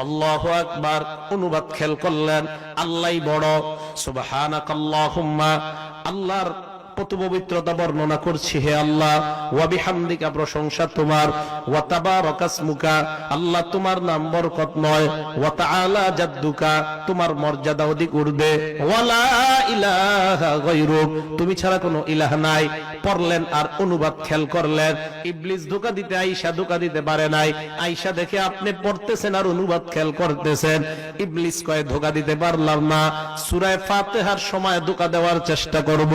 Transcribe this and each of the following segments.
আল্লাহু আকবার। অনুবাদ খেয়াল করলেন, আল্লাহই বড়। সুবহানাকাল্লাহুম্মা, আল্লাহর কত পবিত্রতা বর্ণনা করছি, হে আল্লাহ। ওয়া বিহামদিকা, প্রশংসা তোমার। ওয়া তাবারাকাসমুকা, আল্লাহ তোমার নাম বরকতময়। ওয়া তাআলা জাদ্দুকা, তোমার মর্যাদা অধিক ঊর্ধ্বে। ওয়া লা ইলাহা গায়রুক, তুমি ছাড়া কোনো ইলাহ নাই। পড়লেন আর অনুবাদ খেয়াল করলেন। ইবলিস ধোঁকা দিতে, আয়েশা ধোঁকা দিতে পারে নাই। আয়েশা দেখে আপনি পড়তেছেন আর অনুবাদ খেয়াল করতেছেন। ইবলিস কয় ধোঁকা দিতে পারলাম না, সূরা ফাতিহার সময় ধোঁকা দেওয়ার চেষ্টা করব।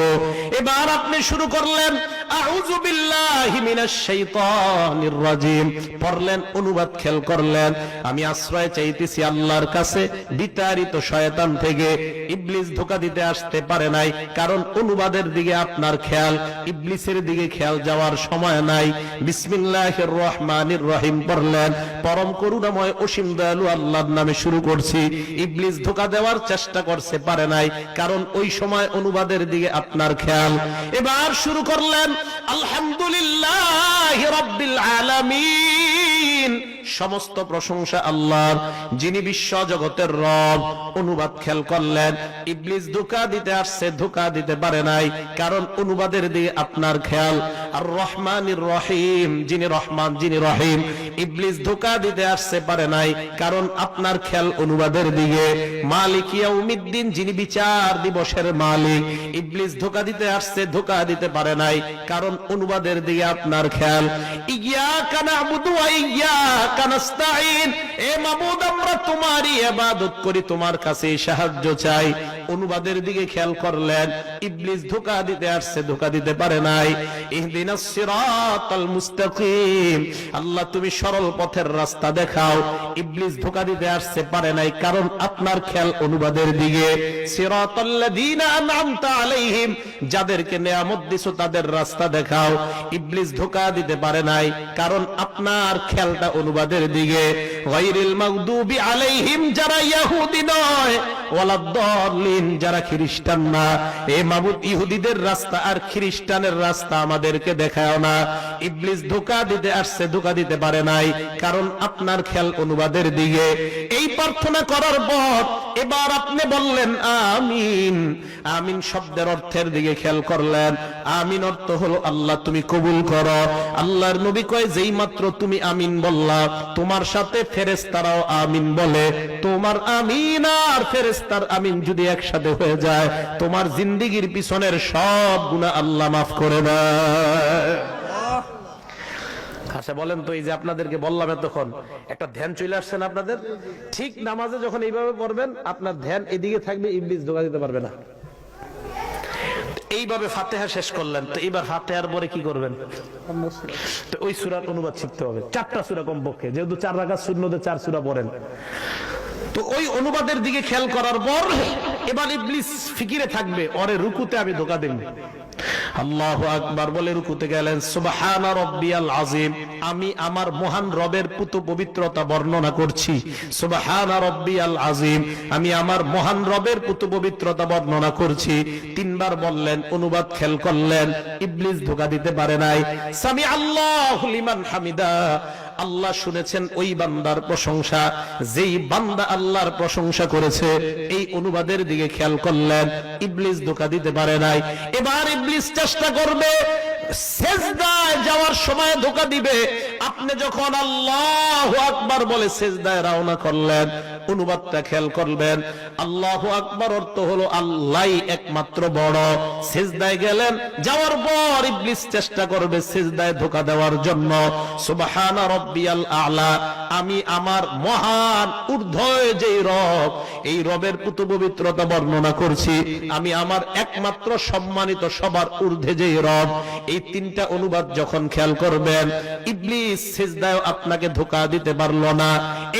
এবার আপনি শুরু করলেন আউযু বিল্লাহি মিনাশ শাইতানির রাজিম, পড়লেন, অনুবাদ খেয়াল করলেন, আমি আশ্রয় চাইতেছি আল্লাহর কাছে বিতাড়িত শয়তান থেকে। ইবলিস ধোঁকা দিতে আসতে পারে নাই, কারণ অনুবাদের দিকে আপনার খেয়াল, ইবলিসের দিকে খেয়াল যাওয়ার সময় নাই। বিসমিল্লাহির রহমানির রহিম পড়লেন, পরম করুণাময় অসীম দয়ালু আল্লাহর নামে শুরু করছি। ইবলিস ধোঁকা দেওয়ার চেষ্টা করতে পারে নাই, কারণ ওই সময় অনুবাদের দিকে আপনার খেয়াল। এবার শুরু করলেন আলহামদুলিল্লাহি রাব্বিল আলামিন, সমস্ত প্রশংসা আল্লাহর, যিনি বিশ্ব জগতের রব। অনুবাদ খেয়াল করলেন, ইবলিস ধোঁকা দিতে আসছে, ধোঁকা দিতে পারে নাই, কারণ অনুবাদের দিকে আপনার খেয়াল। আর রহমানির রহিম, যিনি রহমান, যিনি রহিম। ইবলিস ধোঁকা দিতে আসছে, পারে নাই, কারণ আপনার খেয়াল অনুবাদের দিকে। মালিক ইয়াউমিদ্দিন, যিনি বিচার দিবসের মালিক। ইবলিস ধোঁকা দিতে আসছে, ধোঁকা দিতে পারে নাই, কারণ অনুবাদের দিকে আপনার খেয়াল। ইয়াকা না'বুদু ওয়া ইয়াকা নাস্তাঈন, এ মাবুদ আমরা তোমারই ইবাদত করি, তোমার কাছে সাহায্য চাই। অনুবাদের দিকে খেয়াল করলেন, ইবলিস ধোঁকা দিতে আসছে, ধোঁকা দিতে পারে নাই। ইহদিনাস সিরাতাল মুস্তাকিম, আল্লাহ তুমি সরল পথের রাস্তা দেখাও। ইবলিস ধোঁকা দিতে আসছে, পারে নাই, কারণ আপনার খেয়াল অনুবাদের দিকে। সিরাতাল্লাযীনা আন'আমতা আলাইহিম, যাদেরকে নিয়ামত দিছো তাদের রাস্তা দেখাও। ইবলিস ধোঁকা দিতে পারে নাই, কারণ আপনার খেয়ালটা অনুবাদের দিকে। গায়রিল মাগদুবি আলাইহিম, যারা ইহুদি নয়, ওয়ালাদ-দাল্লিন, যারা খ্রিস্টান না। এ মাবুদ, ইহুদিদের রাস্তা আর খ্রিস্টানের রাস্তা আমাদেরকে দেখাও না। ইবলিস ধোঁকা দিতে আসছে, ধোঁকা দিতে পারে নাই, কারণ আপনার খেয়াল অনুবাদের দিকে। এই প্রার্থনা করার পর এবার আপনি বললেন আমিন। আমিন শব্দের অর্থের দিকে খেয়াল করলেন। আমিন অর্থ হলো আল্লাহ তুমি কবুল করো। আল্লাহর নবী কয়, যেই মাত্র তুমি আমিন বললা, তোমার সাথে ফেরেশতারাও আমিন বলে। তোমার আমিন আর ফেরেশতার আমিন যদি একসাথে হয়ে যায়, তোমার জিন্দেগীর পিছনের সব গুনাহ আল্লাহ মাফ করে দেয়। আচ্ছা বলেন তো, এই যে আপনাদেরকে বললাম এতক্ষণ, একটা ধ্যান চলে আসছে না আপনাদের? ঠিক নামাজে যখন এইভাবে পড়বেন, আপনার ধ্যান এদিকে থাকবে, ইবলিস ধোঁকা দিতে পারবে না। এইভাবে ফাতিহা শেষ করলেন, তো এবার ফাতিহার পরে কি করবেন? তো ওই সূরার অনুবাদ শিখতে হবে, 4টা সূরা কমপক্ষে, যেহেতু 4 রাকাত সুন্নতে 4 সূরা পড়েন। তো ওই অনুবাদের দিকে খেয়াল করার পর এবার ইবলিস ফিকিরে থাকবে, ওরে রুকুতে আমি ধোঁকা দেব। আল্লাহু আকবার বলে রুকুতে গেলেন। সুবহানা রাব্বিয়াল আযীম, আমি আমার মহান রবের পুত পবিত্রতা বর্ণনা করছি। সুবহানা রাব্বিয়াল আযীম, আমি আমার মহান রবের পুত পবিত্রতা বর্ণনা করছি। 3 বার বললেন, অনুবাদ খেয়াল করলেন, ইবলিস ধোঁকা দিতে পারে নাই। সামি আল্লাহু লিমান হামিদা, আল্লাহ শুনেছেন ওই বান্দার প্রশংসা, যেই বান্দা আল্লাহর প্রশংসা করেছে। এই অনুবাদের দিকে খেয়াল করলেন, ইবলিস ধোঁকা দিতে পারে নাই। এবার ইবলিস চেষ্টা করবে, সেজদায় যাওয়ার সময় ধোঁকা দিবে। আপনি যখন আল্লাহু আকবার বলে সেজদায় রওনা করলেন, অনুবাদটা খেয়াল করবেন, আল্লাহু আকবার অর্থ হলো আল্লাহই একমাত্র বড়। সেজদায় গেলেন, যাওয়ার পর ইবলিস চেষ্টা করবে সেজদায় ধোঁকা দেওয়ার জন্য। সুবহানা রাব্বিয়াল আ'লা, আমি আমার মহান ঊর্ধ্বে যেই রব, এই রবের পুত পবিত্রতা বর্ণনা করছি। আমি আমার একমাত্র সম্মানিত, সবার ঊর্ধ্বে যেই রব। এই 3টা অনুবাদ যখন খেয়াল করবেন, ইবলিস সিজদায় আপনাকে ধোঁকা দিতে পারলো না।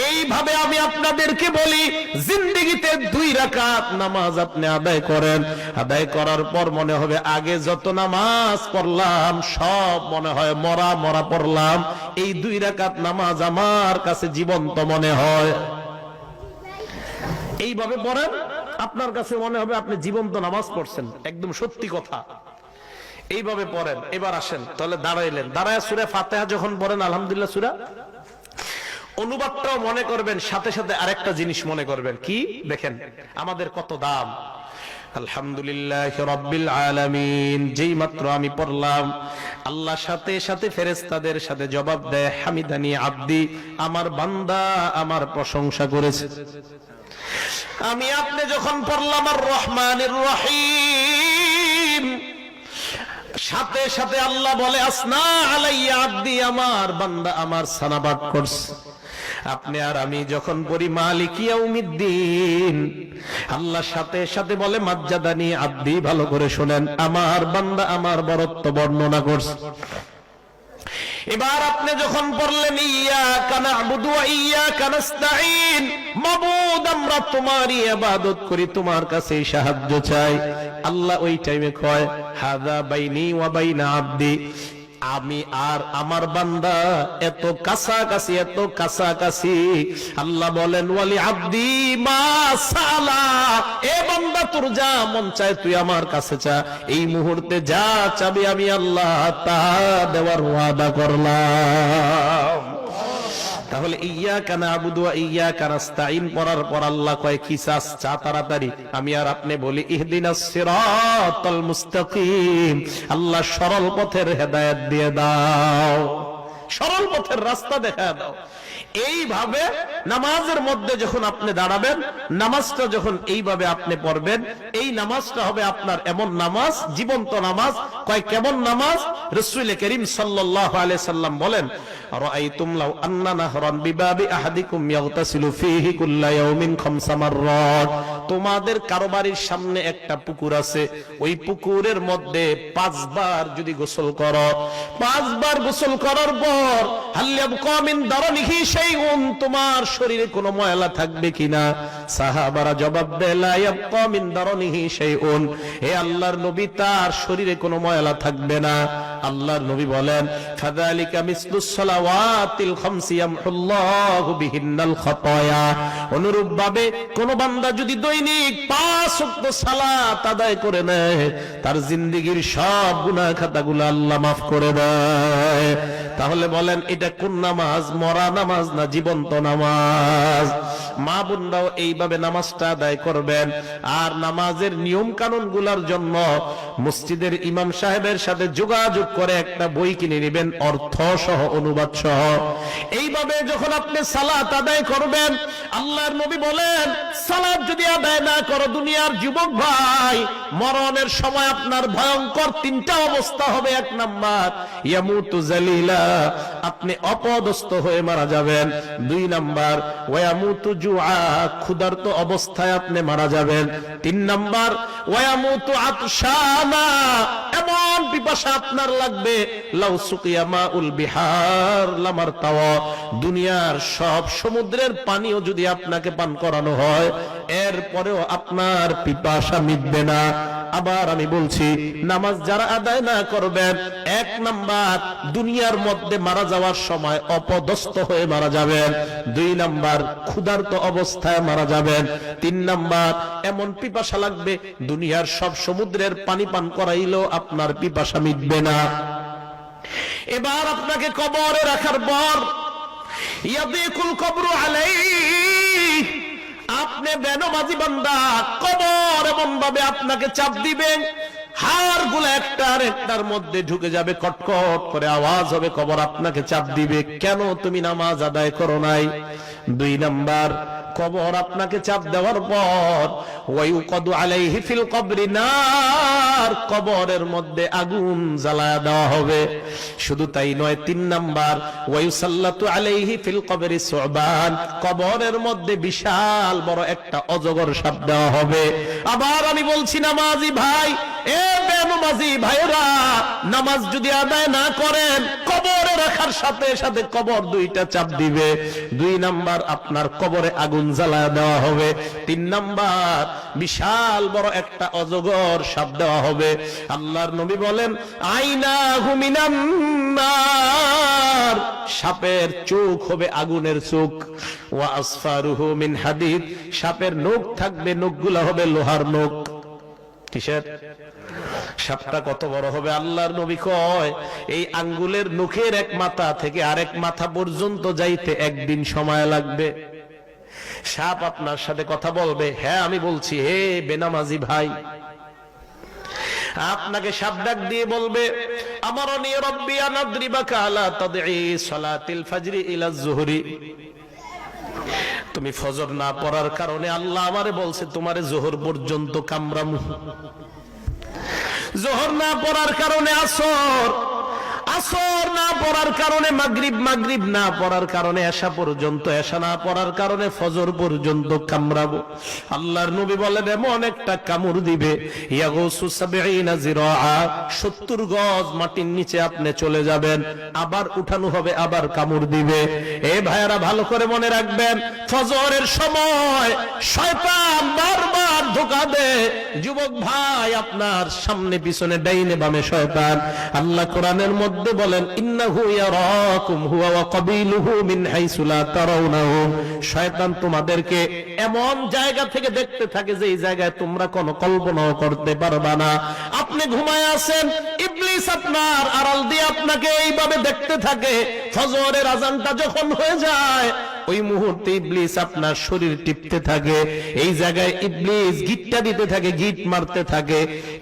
এইভাবে আমি আপনাদেরকে বলি, জিন্দেগিতে 2 রাকাত নামাজ আপনি আদায় করেন, আদায় করার পর মনে হবে আগে যত নামাজ পড়লাম সব মনে হয় মরা মরা পড়লাম। এই 2 রাকাত নামাজ আমার কাছে জীবন্ত মনে হয়। এইভাবে পড়েন, আপনার কাছে মনে হবে আপনি জীবন্ত নামাজ পড়ছেন, একদম সত্যি কথা। এইভাবে পড়েন। এবার আসেন, তাহলে দাঁড়াইলেন, দাঁড়ায় সূরা ফাতিহা যখন পড়েন, আলহামদুলিল্লাহ সূরা, অনুবাদটাও মনে করবেন, সাথে সাথে আরেকটা জিনিস মনে করবেন। কি দেখেন আমাদের কত দাম। আলহামদুলিল্লাহ রাব্বিল আলামিন, যেই মাত্র আমি পড়লাম, আল্লাহ সাথে সাথে ফেরেশতাদের সাথে জবাব দেয়, হামিদানি আব্দি, আমার বান্দা আমার প্রশংসা করেছে। আমি আপনি যখন পড়লাম আর রহমানির রহিম, সাথে সাথে আল্লাহ বলে আসনা আলাইয়া আব্দি, আমার বান্দা আমার সানাবাদ করছে। আপনি আর আমি যখন পড়ি মালিক ইয়াউমিদ্দিন, আল্লাহ সাথে সাথে বলে মাজ্জাদানি আব্দি, ভালো করে শুনেন, আমার বান্দা আমার বরত্ব বর্ণনা করছে। এবার আপনি যখন পড়লেন ইয়াকা না'বুদু ওয়া ইয়াকা নাস্তাঈন, মাবুদ আমরা তোমারই ইবাদত করি, তোমার কাছে সাহায্য চাই, আল্লাহ ওই টাইমে কয় হাযা বাইনি ওয়া বাইনা আব্দি, আমি আর আমার বান্দা এত কাছাকাছি, এত কাছাকাছি। আল্লাহ বলেন ওয়ালি আব্দি মা সালা, এ বান্দা তোর যা মন চায় তুই আমার কাছে চা, এই মুহূর্তে যা চাবি আমি আল্লাহ তা দেওয়ার ওয়াদা করলাম। তাহলে ইয়াকা না'বুদু ওয়া ইয়াকা নাস্তাঈন পড়ার পর আল্লাহ কয় কি চাস, চা তাড়াতাড়ি। আমি আর আপনি বলি ইহদিনাস সিরাতাল মুস্তাকিম, আল্লাহ সরল পথের হেদায়েত দিয়ে দাও, সরল পথের রাস্তা দেখা দাও। এইভাবে নামাজের মধ্যে যখন আপনি দাঁড়াবেন, নামাজটা যখন এইভাবে আপনি পড়বেন, এই নামাজটা হবে আপনার এমন নামাজ, জীবন্ত নামাজ। কয় কেমন নামাজ? রাসূল করিম সাল্লাল্লাহু আলাইহি সাল্লাম বলেন, রাআইতুম লাউ আন্না নাহরান বিবাবি আহাদিকুম ইয়াগতাসিলু ফীহি কুল্লা ইয়াউমিন খামসা মাররাত, তোমাদের কারো বাড়ির সামনে একটা পুকুর আছে, ওই পুকুরের মধ্যে 5 বার যদি গোসল করো, 5 বার গোসল করার পর হাল ইয়াবকা মিন দারনিহি শাইউন, তোমার শরীরে কোনো ময়লা থাকবে কিনা? সাহাবারা জবাব দেয় লা ইয়াবকা মিন দারনিহি শাইউন, হে আল্লাহর নবী তার শরীরে কোনো ময়লা থাকবে না। আল্লাহর নবী বলেন ফাযালিকা মিসলুস সালাওয়াতিল খামসি ইয়ামহুল্লাহু বিহিন্নাল খাতায়া, অনুরূপভাবে কোন বান্দা যদি দৈনিক 5 ওয়াক্ত সালাত আদায় করে নেয়, তার জিন্দেগীর সব গুনাহ খাতাগুলো আল্লাহ মাফ করে দেয়। তাহলে বলেন এটা কোন নামাজ? মরা নামাজ না জীবন্ত নামাজ? মা বোনরাও এইভাবে নামাজটা আদায় করবেন। আর নামাজের নিয়ম কানুন গুলার জন্য মসজিদের ইমাম সাহেবের সাথে যোগাযোগ করে একটা বই কিনে নেবেন, অর্থ সহ অনুবাদ সহ। এইভাবে যখন আপনি সালাত আদায় করবেন, আল্লাহর নবী বলেন সালাত যদি আদায় না করো দুনিয়ার যুবক ভাই, মরণের সময় আপনার ভয়ঙ্কর 3টা অবস্থা হবে। 1 নাম্বার ইয়ামুতু জালিলা, আপনি অপদস্থ হয়ে মারা যাবেন। 2 নাম্বার ওয়ায়ামুতু জুআ, ক্ষুধার্ত অবস্থায় আপনি মারা যাবেন। 3 নাম্বার ওয়ায়ামুতু আতশানা, এমন পিপাসা আপনার লাগবে লাউ সুকিয়া মাউল বিহার লামারতাওয়া, দুনিয়ার সব সমুদ্রের পানিও যদি আপনাকে পান করানো হয় এরপরেও আপনার পিপাসা মিটবে না। আবার আমি বলছি, নামাজ যারা আদায় না করবেন, 1 নাম্বার দুনিয়ার মধ্যে মারা যাওয়ার সময় অপদস্থ হয়ে মারা যাবেন। 2 নাম্বার ক্ষুধার্ত অবস্থায় মারা যাবেন। 3 নাম্বার এমন পিপাসা লাগবে দুনিয়ার সব সমুদ্রের পানি পান করাইলেও আপনার পিপাসা মিটবে না। এবার আপনাকে কবরে রাখার পর ইয়াদিকুল কবরু আলাইহি, আপনি বেনমাজি বান্দা, কবর এমন ভাবে আপনাকে চাপ দিবেন, হাড় গুলো একটার একটার মধ্যে ঢুকে যাবে, কটকট করে আওয়াজ হবে, কবর আপনাকে চাপ দিবে, কেন তুমি নামাজ আদায় করো নাই? 2 নাম্বার কবর আপনাকে চাপ দেওয়ার পর ওয়ায়ুকাদু আলাইহি ফিল কবরি নার, কবরের মধ্যে আগুন জ্বালায়া দেওয়া হবে। শুধু তাই নয়, 3 নাম্বার ওয়ায়ুসাল্লাতু আলাইহি ফিল কবরি সুবান, কবরের মধ্যে বিশাল বড় একটা অজগর সাপ দেওয়া হবে। আবার আমি বলছি নামাজি ভাই, এ বেনমাজি ভাইরা, নামাজ যদি আদায় না করেন, কবরে রাখার সাথে সাথে কবর 2টা চাপ দিবে। 2 নাম্বার আপনার কবরে আগুন জ্বালায় দেওয়া হবে। 3 নাম্বার বিশাল বড় একটা অজগর সাপ দেওয়া হবে। আল্লাহর নবী বলেন আইনাহু মিনান নার, সাপের চোখ হবে আগুনের চোখ। ওয়া আসফারুহু মিন হাদিদ, সাপের নখ থাকবে, নখগুলো হবে লোহার নখ। কিসের? সাপটা কত বড় হবে? আল্লাহর নবী কয় এই আঙ্গুলের নখের এক মাথা থেকে আরেক মাথা পর্যন্ত যাইতে একদিন সময় লাগবে। সাপ আপনার সাথে কথা বলবে, হ্যাঁ আমি বলছি, হে বেনামাজি ভাই। আপনাকে সাপ ডাক দিয়ে বলবে, আমারনি রব্বি আন আদরিবাকা আলা তাদঈ সালাতিল ফজরি ইলা যুহরি। তুমি ফজর না পড়ার কারণে আল্লাহ আমারে বলছে তোমারে যোহর পর্যন্ত কামড়ামু। যোহর না পড়ার কারণে আসর, আসর না পড়ার কারণে মাগরিব, মাগরিব না পড়ার কারণে এশা পর্যন্ত, এশা না পড়ার কারণে ফজর পর্যন্ত কামড়াবো। আল্লাহর নবী বলেন এমন একটা কামড় দিবে, ইয়াগুসু ৭০ জিরাআ, ৭০ গজ মাটির নিচে আপনি চলে যাবেন, আবার উঠানো হবে, আবার কামড় দিবে। এই ভাইয়েরা ভালো করে মনে রাখবেন, ফজরের সময় শয়তান বারবার ধোঁকা দেয়। যুবক ভাই, আপনার সামনে পিছনে ডাইনে বামে শয়তান। আল্লাহ কোরআনের মধ্যে বলেন, ইন্নাহু ইয়ারাকুম হুয়া ওয়া কাবিলুহু মিন হাইসু লা তারাউনাহুম। শয়তান তোমাদেরকে এমন জায়গা থেকে দেখতে থাকে যে এই জায়গায় তোমরা কোনো কল্পনাও করতে পারবা না। আপনি ঘুমায় আছেন, ইবলিস আপনার আড়াল দিয়ে আপনাকে এইভাবে দেখতে থাকে। ফজরের আযানটা যখন হয়ে যায়, ওই মুহূর্তে ইবলিস আপনার শরীর টিপতে থাকে। এই জায়গায় ইবলিস গিটটা দিতে থাকে, গিট মারতে থাকে।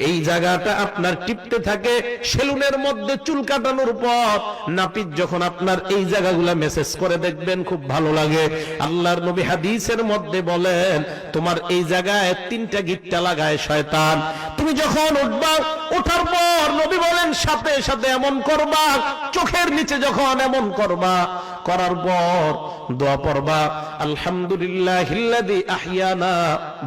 এই জায়গাটা আপনার টিপতে থাকে। সেলুনের মধ্যে চুল কাটানোর পর নাপিত যখন আপনার এই জায়গাগুলা মেসেজ করে, দেখবেন খুব ভালো লাগে। আল্লাহর নবী হাদিসের মধ্যে বলেন, তোমার এই জায়গায় 3টা গিটটা লাগায় শয়তান। তুমি যখন উঠবা, ওঠার পর নবী বলেন সাথে সাথে এমন করবা, চোখের নিচে যখন এমন করবা, করার পর দোয়া পড়বা, আলহামদুলিল্লাহিল্লাযী আহইয়ানা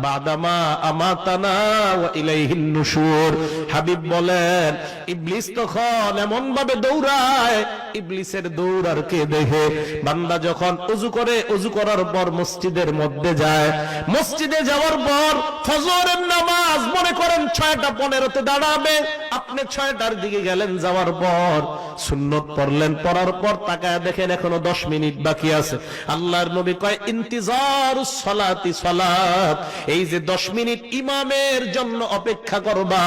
বাদামা আমাতানা ওয়া ইলাইহিন নুশুর। হাবিব বলেন ইবলিস তখন এমন ভাবে দৌড়ায়, ইবলিসের দৌড়ার কে দেখে বান্দা যখন ওযু করে, ওযু করার পর মসজিদের মধ্যে যায়, মসজিদে যাওয়ার পর ফজরের নামাজ মনে করেন 6টা 15-তে দাঁড়াবে, আপনি 6টার দিকে গেলেন, যাওয়ার পর সুন্নত পড়লেন, পড়ার পর তাকায় দেখেন এখনো 10 মিনিট বাকি আছে। আল্লাহর নবী কয় ইন্তিজারুস সালাতি সালাত, এই যে 10 মিনিট ইমামের জন্য অপেক্ষা করবা,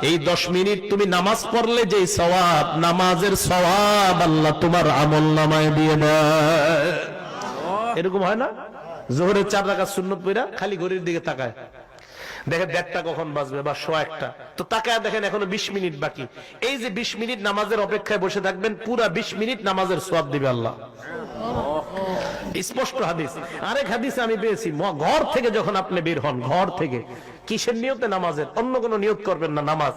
এই 10 মিনিট তুমি নামাজ পড়লে যে সওয়াব, নামাজের সওয়াব আল্লাহ তোমার আমলনামায় দিয়ে দেয়। এরকম হয় না? যোহরের 4 রাকাত সুন্নত পড়া খালি ঘড়ির দিকে তাকায়, দেখেন 1:30 কখন বাজবে বা 1:15, তো তাকায় দেখেন এখনো 20 মিনিট বাকি। এই যে 20 মিনিট নামাজের অপেক্ষায় বসে থাকবেন, পুরা 20 মিনিট নামাজের সওয়াব দিবে আল্লাহ। স্পষ্ট হাদিস। আরেক হাদিসে আমি পেয়েছি, ঘর থেকে যখন আপনি বের হন, ঘর থেকে কিসের নিয়তে? নামাজের, অন্য কোনো নিয়ত করবেন না, নামাজ।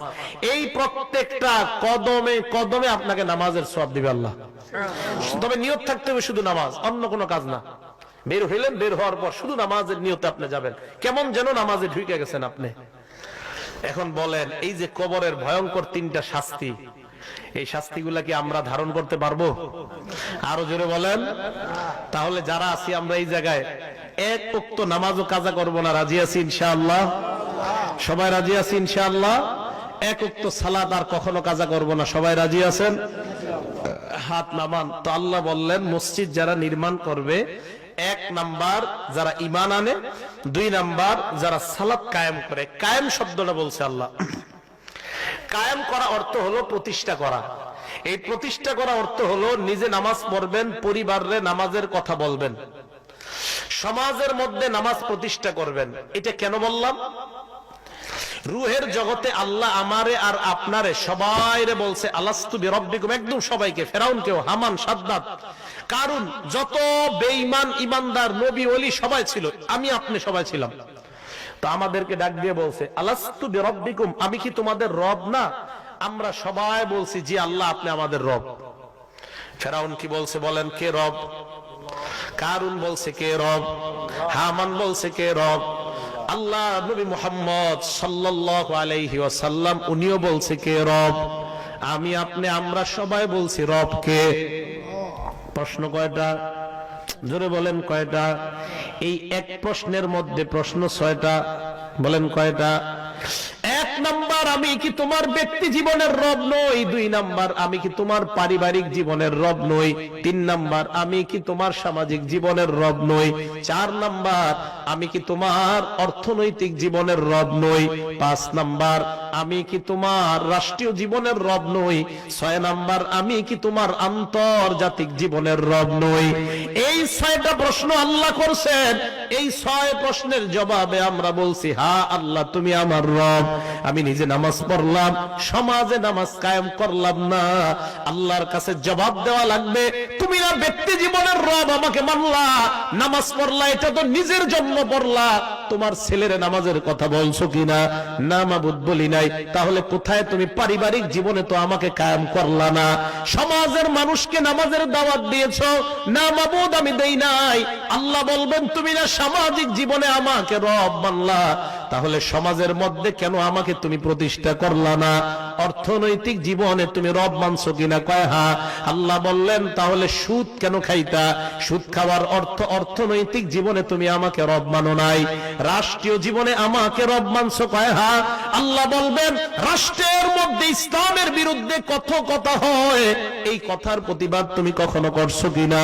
এই প্রত্যেকটা কদমে কদমে আপনাকে নামাজের সওয়াব দিবে আল্লাহ। তবে নিয়ত থাকতে হবে শুধু নামাজ, অন্য কোনো কাজ না। বের হইলেন, বের হওয়ার পর শুধু নামাজের নিয়তে আপনি যাবেন, কেমন যেন নামাজে ঢুকে গেছেন আপনি। এখন বলেন, এই যে কবরের ভয়ঙ্কর 3টা শাস্তি, এই শাস্তিগুলা কি আমরা ধারণ করতে পারবো? আরো জোরে বলেন। তাহলে যারা আছি আমরা এই জায়গায়, এক ওয়াক্ত নামাজও কাজা করব না, রাজি আছি ইনশাআল্লাহ? সবাই রাজি আছি ইনশাআল্লাহ? এক ওয়াক্ত সালাত আর কখনো কাজা করব না, সবাই রাজি আছেন? হাত নামান। তো আল্লাহ বললেন, মসজিদ যারা নির্মাণ করবে, 1 নাম্বার যারা ঈমান আনে, 2 নাম্বার যারা সালাত কায়েম করে। কায়েম শব্দটা বলছে আল্লাহ। কায়েম করা অর্থ হলো প্রতিষ্ঠা করা। এই প্রতিষ্ঠা করা অর্থ হলো নিজে নামাজ পড়বেন, পরিবারে নামাজের কথা বলবেন, সমাজের মধ্যে নামাজ প্রতিষ্ঠা করবেন। এটা কেন বললাম? রুহের জগতে আল্লাহ আমারে আর আপনারে সবাইরে বলছে আলাস্তু বিরব্বিকুম, একদম সবাইকে, ফেরাউনকেও, হামান, সাদ্দাত, কারুন, যত বেঈমান ইমানদার নবী ওলি সবাই ছিল, আমি আপনি সবাই ছিলাম। তো আমাদেরকে ডাক দিয়ে বলছে আলাস্তু বিরব্বিকুম, আমি কি তোমাদের রব না? আমরা সবাই বলছি জি আল্লাহ আপনি আমাদের রব। ফেরাউন কি বলছে বলেন? কে রব? কারুন বলছে কে রব? হামান বলছে কে রব? আল্লাহ নবী মুহাম্মদ সাল্লাল্লাহু আলাইহি ওয়াসাল্লাম উনিও বলছে কে রব? আমি আপনি আমরা সবাই বলছি রব কে। প্রশ্ন কয়টা? জোরে বলেন কয়টা? এই এক প্রশ্নের মধ্যে প্রশ্ন 6টা। বলেন কয়টা? 1 নাম্বার, আমি কি তোমার ব্যক্তি জীবনের রব নই? 2 নাম্বার, আমি কি তোমার পারিবারিক জীবনের রব নই? 3 নাম্বার, আমি কি তোমার সামাজিক জীবনের রব নই? 4 নাম্বার, আমি কি তোমার অর্থনৈতিক জীবনের রব নই? 5 নাম্বার, আমি কি তোমার রাষ্ট্রীয় জীবনের রব নই? 6 নাম্বার, আমি কি তোমার আন্তর্জাতিক জীবনের রব নই? এই 6টা প্রশ্ন আল্লাহ করছেন। এই 6 প্রশ্নের জবাবে আমরা বলছি, হ্যাঁ আল্লাহ তুমি আমার রব। আমি নিজে নামাজ পড়লাম, সমাজে নামাজ কায়েম করলাম না, আল্লাহর কাছে জবাব দেওয়া লাগবে। তুমি না ব্যক্তি জীবনের রব, আমাকে মানলা, নামাজ পড়লা, এটা তো নিজের জন্য পড়লা, তোমার ছেলের নামাজের কথা বলছো কিনা? না মাবুদ বলি নাই। তাহলে কোথায় তুমি পারিবারিক জীবনে তো আমাকে কায়েম করলা না, সমাজের মানুষকে নামাজের দাওয়াত দিয়েছো, না মাবুদ আমি দেই নাই। আল্লাহ বলবেন তুমি না সামাজিক জীবনে আমাকে রব মানলা, তাহলে সমাজের মধ্যে কেন আমাকে তুমি প্রতিষ্ঠা করলা না? অর্থনৈতিক জীবনে তুমি রব মানছো কিনা? কয় হ্যাঁ। আল্লাহ বললেন তাহলে সুদ কেন খাইতা? সুদ খাওয়ার অর্থ অর্থনৈতিক জীবনে তুমি আমাকে রব মানো নাই। রাষ্ট্রীয় জীবনে আমাকে রব মানছো? কয় হ্যাঁ। আল্লাহ বলবেন রাষ্ট্রের মধ্যে ইসলামের বিরুদ্ধে কত কথা হয়, এই কথার প্রতিবাদ তুমি কখনো করছো কিনা?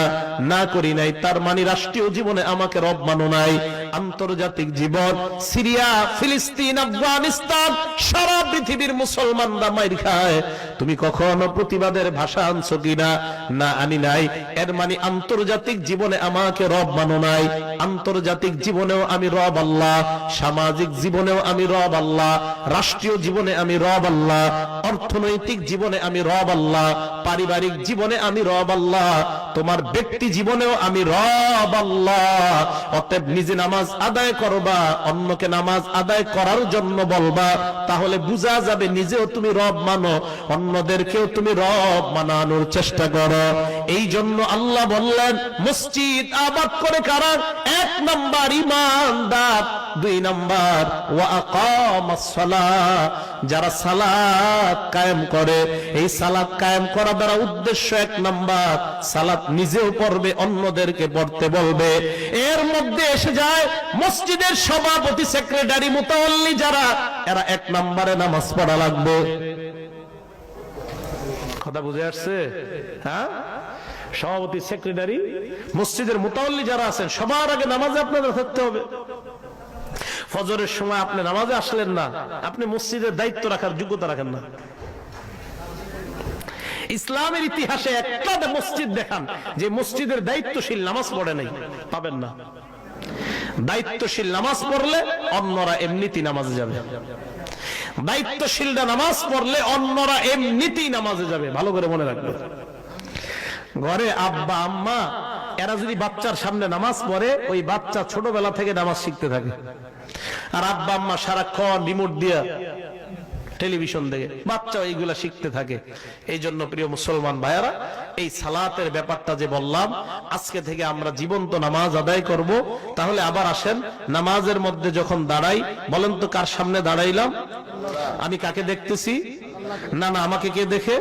না করি নাই। তার মানে রাষ্ট্রীয় জীবনে আমাকে রব মানো নাই। আন্তর্জাতিক জীবন, সিরিয়া, ফিলিস্তিন, আফগানিস্তান, সারা পৃথিবীর মুসলমানরা মাইর খায়, তুমি কখনো প্রতিবাদের ভাষা আনছো কিনা? না আনি নাই। এর মানে আন্তর্জাতিক জীবনে আমাকে রব মানো নাই। আন্তর্জাতিক জীবনেও আমি রব আল্লাহ, সামাজিক জীবনেও আমি রব আল্লাহ, রাষ্ট্রীয় জীবনে আমি রব আল্লাহ, অর্থনৈতিক জীবনে আমি রব আল্লাহ, পারিবারিক জীবনে আমি রব আল্লাহ, তোমার ব্যক্তি জীবনেও আমি রব আল্লাহ। অতএব নিজে নামাজ আদায় করবা, অন্যকে নামাজ আদায় করার জন্য বলবা, তাহলে বুঝা যাবে নিজেও তুমি রব মানো, অন্যদেরকেও তুমি রব মানানোর চেষ্টা করো। এই জন্য আল্লাহ বললেন মসজিদ আবাদ করে কারা? 1 নাম্বার ঈমানদার, 2 নাম্বার ওয়া আকামাস সালাহ, যারা সালাত কায়েম করে। এই সালাত কায়েম করা দ্বারা উদ্দেশ্য 1 নাম্বার, সালাত নিজেও পড়বে, অন্যদেরকে পড়তে বলবে। এর মধ্যে এসে যায় মসজিদের সভাপতি, সেক্রেটারি, মুতাওয়াল্লি যারা, এরা 1 নম্বরে নামাজ পড়া লাগবে। কথা বুঝে আসছে? হ্যাঁ, সভাপতি, সেক্রেটারি, মসজিদের মুতাওয়াল্লি যারা আছেন, সবার আগে নামাজে আপনাদের থাকতে হবে। ফজরের সময় আপনি নামাজে আসলেন না, আপনি মসজিদের দায়িত্ব রাখার যোগ্যতা রাখেন না। ইসলামের ইতিহাসে একটা মসজিদ দেখান যে মসজিদের দায়িত্বশীল নামাজ পড়ে নাই, পাবেন না। দায়িত্বশীল নামাজ পড়লে অন্যরা এমনিতেই নামাজে যাবে। দায়িত্বশীলরা নামাজ পড়লে অন্যরা এমনিতেই নামাজে যাবে। ভালো করে মনে রাখবে। ঘরে আব্বা আম্মা এরা যদি বাচ্চার সামনে নামাজ পড়ে, ওই বাচ্চা ছোটবেলা থেকে নামাজ শিখতে থাকে। আর আব্বা আম্মা সারাক্ষণ রিমোট দিয়ে টেলিভিশন দেখে বাচ্চা এইগুলা শিখতে থাকে। এই জন্য প্রিয় মুসলমান ভাইয়ারা, এই সালাতের ব্যাপারটা যে বললাম, আজকে থেকে আমরা জীবন্ত নামাজ আদায় করব। তাহলে আবার আসেন, নামাজের মধ্যে যখন দাঁড়াই, বলেন তো কার সামনে দাঁড়াইলাম? আমি কাকে দেখতেছি? না না, আমাকে কে দেখে?